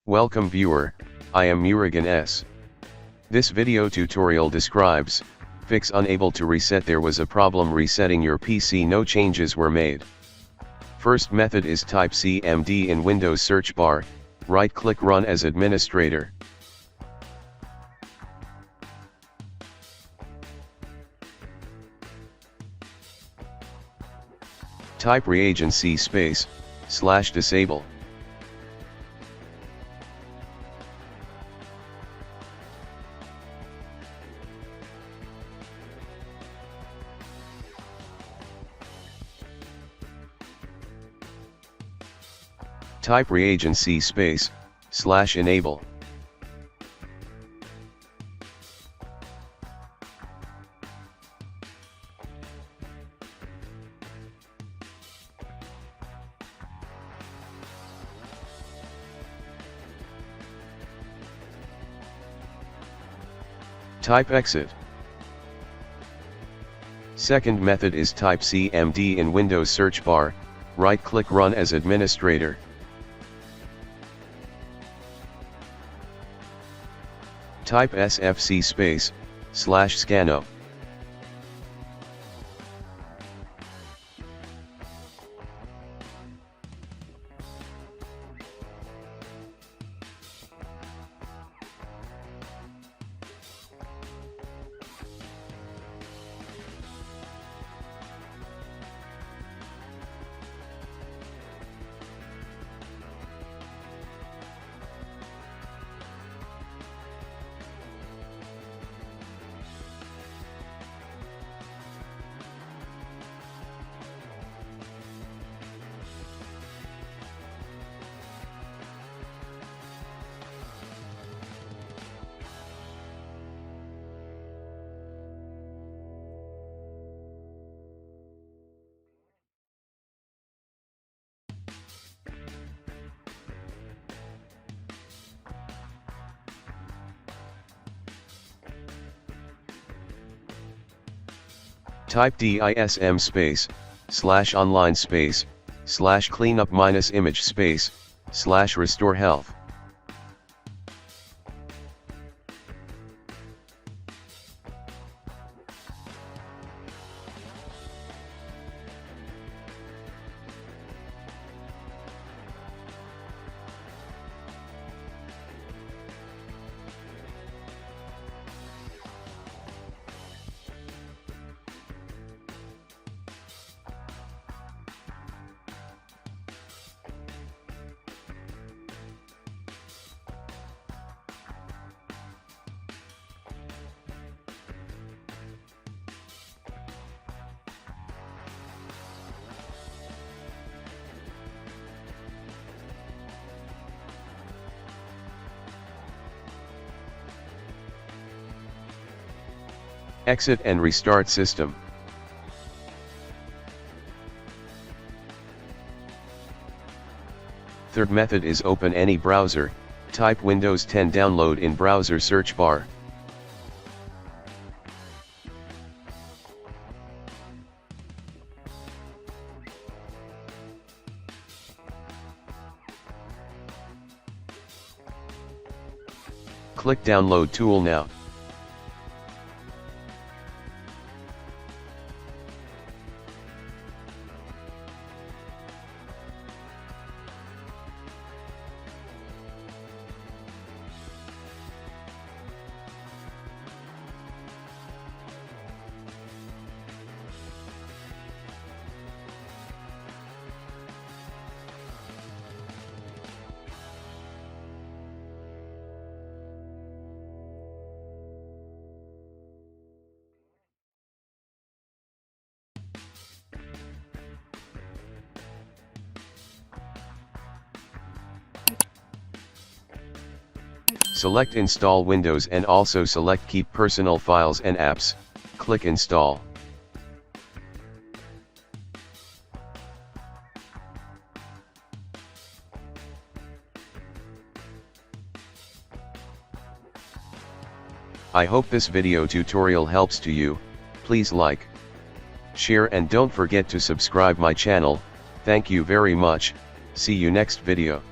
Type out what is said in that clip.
Welcome viewer, I am Reagentc. This video tutorial describes, fix unable to reset. There was a problem resetting your PC, no changes were made. First method is type CMD in Windows search bar, right click run as administrator. Type Reagentc /disable. Type Reagentc /enable. Type exit. Second method is type CMD in Windows search bar, right click run as administrator. Type sfc /scanno. Type dism /online /cleanup -image /restore health. Exit and restart system. Third method is open any browser, type Windows 10 download in browser search bar. Click download tool now. Select Install Windows and also select Keep Personal Files and Apps, click Install. I hope this video tutorial helps to you. Please like, share and don't forget to subscribe my channel. Thank you very much. See you next video.